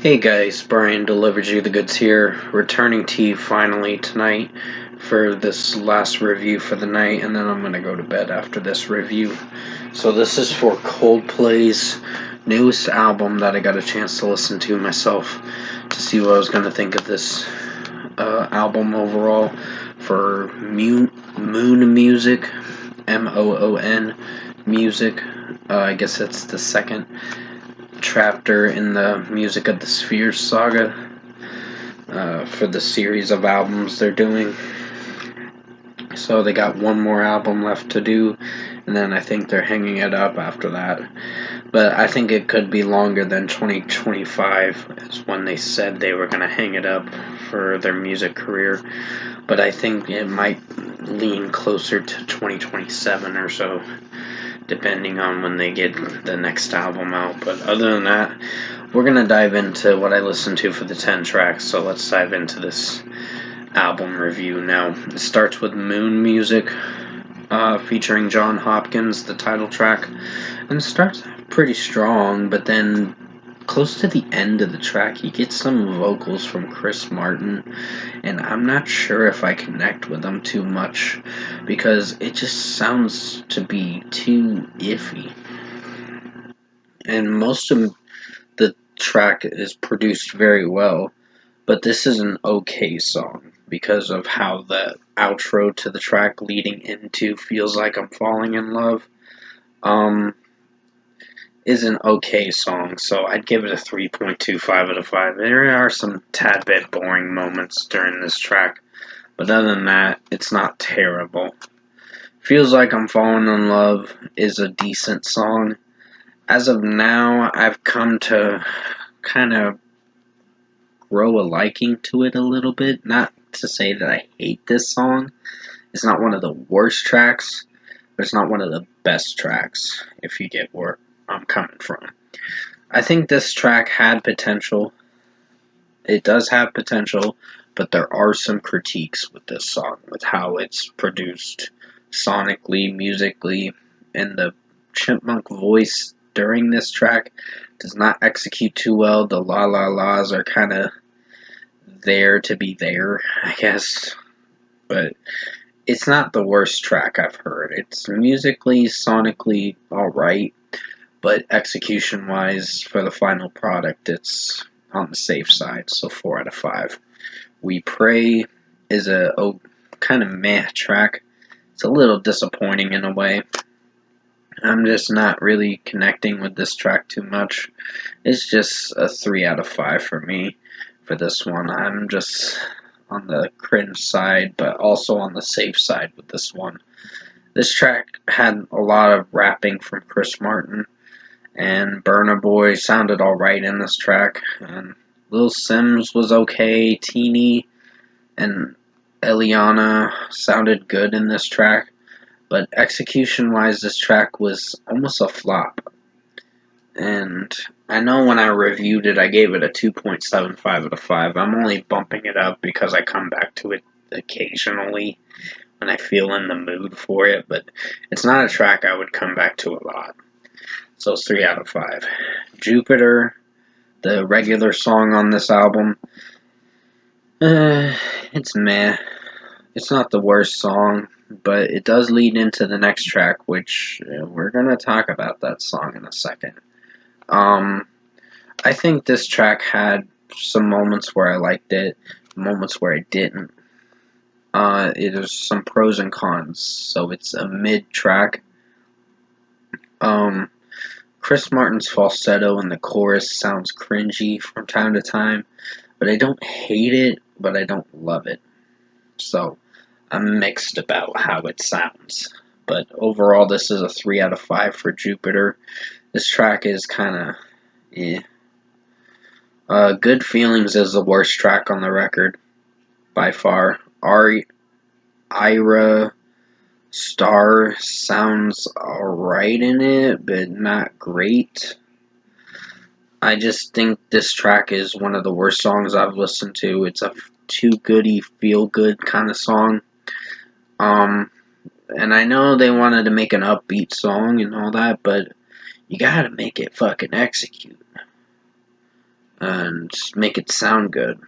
Hey guys, Brian delivered you the goods here, returning to you finally tonight for this last review for the night, and then I'm gonna go to bed after this review. So this is for Coldplay's newest album that I got a chance to listen to myself to see what I was gonna think of this album overall for Moon Music, Moon Music. I guess it's the second chapter in the Music of the Spheres saga for the series of albums they're doing. So they got one more album left to do, and then I think they're hanging it up after that. But I think it could be longer than 2025 is when they said they were going to hang it up for their music career. But I think it might lean closer to 2027 or so, depending on when they get the next album out. But other than that, we're going to dive into what I listened to for the 10 tracks. So let's dive into this album review now. It starts with Moon Music, featuring John Hopkins, the title track. And it starts pretty strong, but then close to the end of the track, you get some vocals from Chris Martin, and I'm not sure if I connect with them too much because it just sounds to be too iffy. And most of the track is produced very well, but this is an okay song because of how the outro to the track leading into Feels Like I'm Falling in Love is an okay song, so I'd give it a 3.25 out of 5. There are some tad bit boring moments during this track, but other than that, it's not terrible. Feels Like I'm Falling in Love is a decent song. As of now, I've come to kind of grow a liking to it a little bit. Not to say that I hate this song. It's not one of the worst tracks, but it's not one of the best tracks, if you get where I'm coming from. I think this track had potential. It does have potential, but there are some critiques with this song, with how it's produced sonically, musically, and the chipmunk voice during this track does not execute too well. The la la la's are kind of there to be there, I guess, but it's not the worst track I've heard. It's musically, sonically alright, but execution wise for the final product, it's on the safe side, so 4 out of 5. We Pray is a kind of meh track. It's a little disappointing in a way. I'm just not really connecting with this track too much. It's just a 3 out of 5 for me for this one. I'm just on the cringe side, but also on the safe side with this one. This track had a lot of rapping from Chris Martin, and Burna Boy sounded alright in this track, and Lil Sims was okay, Teeny and Eliana sounded good in this track, but execution-wise, this track was almost a flop. And I know when I reviewed it, I gave it a 2.75 out of 5. I'm only bumping it up because I come back to it occasionally when I feel in the mood for it, but it's not a track I would come back to a lot. So it's 3 out of 5. Jupiter, the regular song on this album, it's meh. It's not the worst song, but it does lead into the next track, which we're going to talk about that song in a second. I think this track had some moments where I liked it, moments where I didn't. It is some pros and cons, so it's a mid track. Chris Martin's falsetto in the chorus sounds cringy from time to time, but I don't hate it, but I don't love it. So I'm mixed about how it sounds. But overall, this is a 3 out of 5 for Jupiter. This track is kind of Good Feelings is the worst track on the record, by far. Ira Star sounds alright in it, but not great. I just think this track is one of the worst songs I've listened to. It's a too goody, feel good kind of song. And I know they wanted to make an upbeat song and all that, but you gotta make it fucking execute. and make it sound good.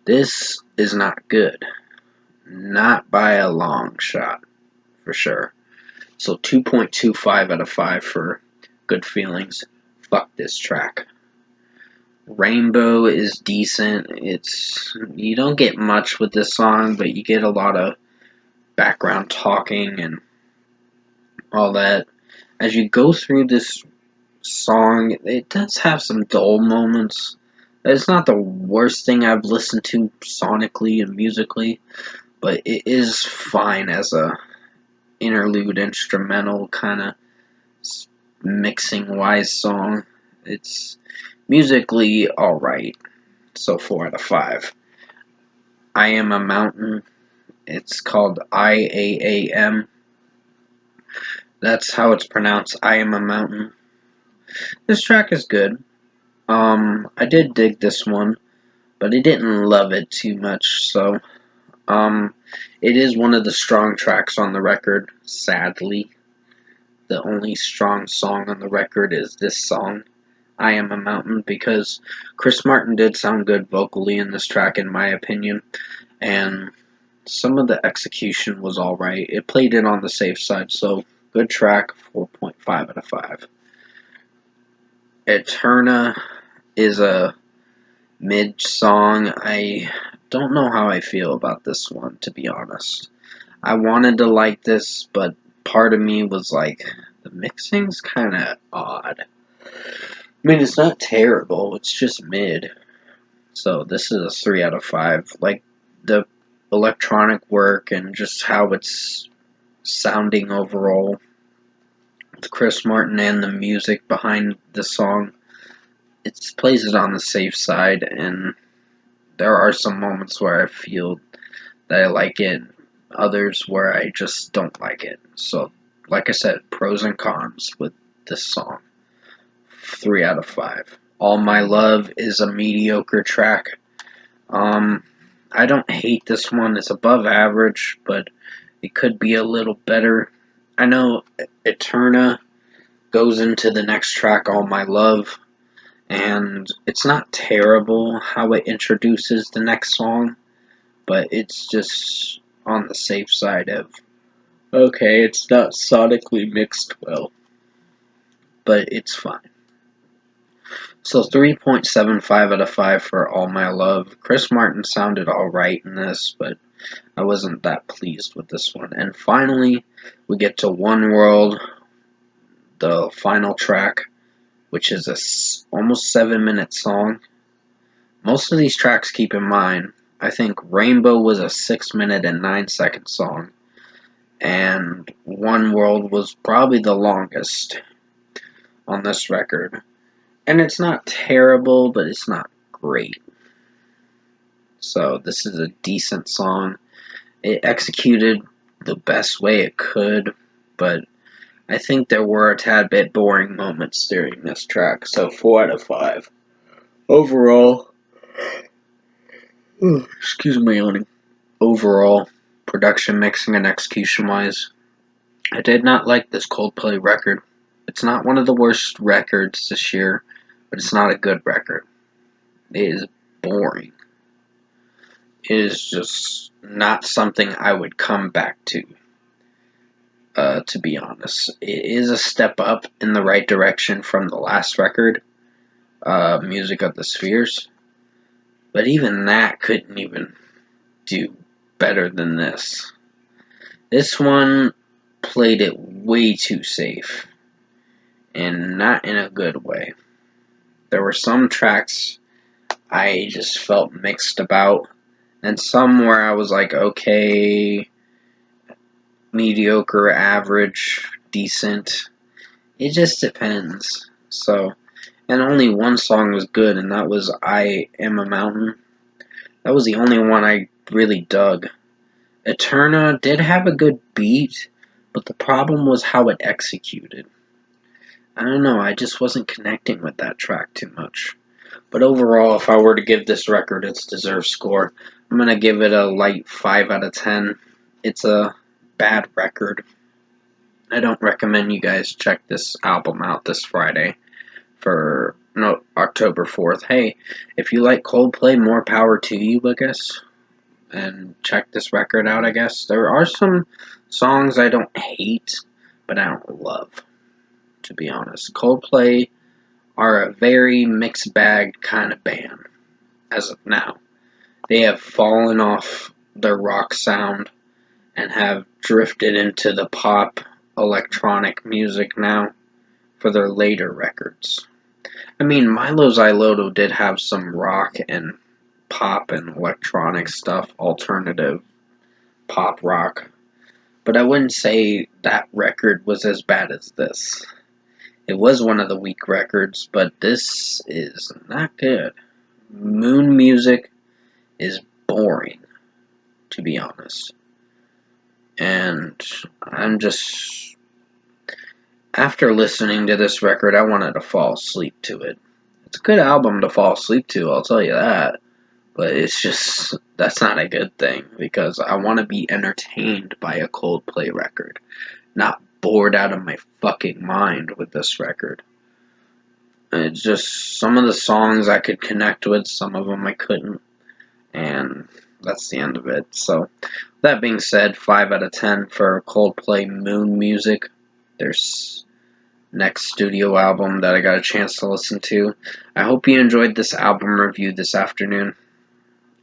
This is not good. Not by a long shot, for sure. So 2.25 out of 5 for Good Feelings. Fuck this track. Rainbow is decent. You don't get much with this song, but you get a lot of background talking and all that. As you go through this song, it does have some dull moments. It's not the worst thing I've listened to sonically and musically, but it is fine as a interlude instrumental kind of mixing wise song. It's musically alright. So 4 out of 5. I Am a Mountain. It's called IAAM. That's how it's pronounced. I Am a Mountain. This track is good. I did dig this one, but I didn't love it too much, so it is one of the strong tracks on the record, sadly. The only strong song on the record is this song, I Am a Mountain, because Chris Martin did sound good vocally in this track, in my opinion, and some of the execution was alright. It played it on the safe side, so good track, 4.5 out of 5. Eterna is a mid song. I don't know how I feel about this one, to be honest. I wanted to like this, but part of me was like, the mixing's kind of odd. I mean, it's not terrible, it's just mid. So this is a 3 out of 5. Like, the electronic work and just how it's sounding overall with Chris Martin and the music behind the song, it plays it on the safe side, and there are some moments where I feel that I like it, others where I just don't like it. So, like I said, pros and cons with this song. 3 out of 5. All My Love is a mediocre track. I don't hate this one. It's above average, but it could be a little better. I know Eterna goes into the next track, All My Love, and it's not terrible how it introduces the next song, but it's just on the safe side of, okay, it's not sonically mixed well, but it's fine. So 3.75 out of 5 for All My Love. Chris Martin sounded alright in this, but I wasn't that pleased with this one. And finally, we get to One World, the final track, which is a almost 7-minute song. Most of these tracks, keep in mind, I think Rainbow was a 6-minute and 9-second song, and One World was probably the longest on this record. And it's not terrible, but it's not great. So this is a decent song. It executed the best way it could, but I think there were a tad bit boring moments during this track. So 4 out of 5. Overall, excuse me, yawning. Overall, production, mixing, and execution-wise, I did not like this Coldplay record. It's not one of the worst records this year, but it's not a good record. It is boring. It is just not something I would come back to be honest. It is a step up in the right direction from the last record, Music of the Spheres, but even that couldn't even do better than this. This one played it way too safe, and not in a good way. There were some tracks I just felt mixed about, and some where I was like, okay, mediocre, average, decent. It just depends. So, and only one song was good, and that was I Am a Mountain. That was the only one I really dug. Eterna did have a good beat, but the problem was how it executed. I don't know, I just wasn't connecting with that track too much. But overall, if I were to give this record its deserved score, I'm going to give it a light 5 out of 10. It's a bad record. I don't recommend you guys check this album out this Friday for no, October 4th. Hey, if you like Coldplay, more power to you, I guess. And check this record out, I guess. There are some songs I don't hate, but I don't love, to be honest. Coldplay are a very mixed bag kind of band as of now. They have fallen off their rock sound and have drifted into the pop electronic music now for their later records. I mean, Milo Xyloto did have some rock and pop and electronic stuff, alternative pop rock, but I wouldn't say that record was as bad as this. It was one of the weak records, but this is not good. Moon Music is boring, to be honest. And I'm just, after listening to this record, I wanted to fall asleep to it. It's a good album to fall asleep to, I'll tell you that. But it's just, that's not a good thing, because I want to be entertained by a Coldplay record, not bored out of my fucking mind with this record. It's just, some of the songs I could connect with, some of them I couldn't, and that's the end of it. So, that being said, 5 out of 10 for Coldplay Moon Music. There's next studio album that I got a chance to listen to. I hope you enjoyed this album review this afternoon,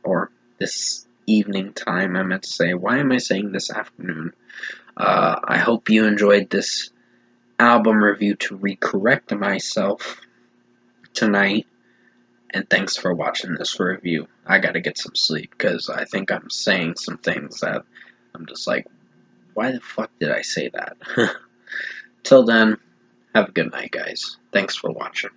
or this evening time, I meant to say. Why am I saying this afternoon? I hope you enjoyed this album review to recorrect myself tonight, and thanks for watching this review. I gotta get some sleep, because I think I'm saying some things that I'm just like, why the fuck did I say that? Till then, have a good night, guys. Thanks for watching.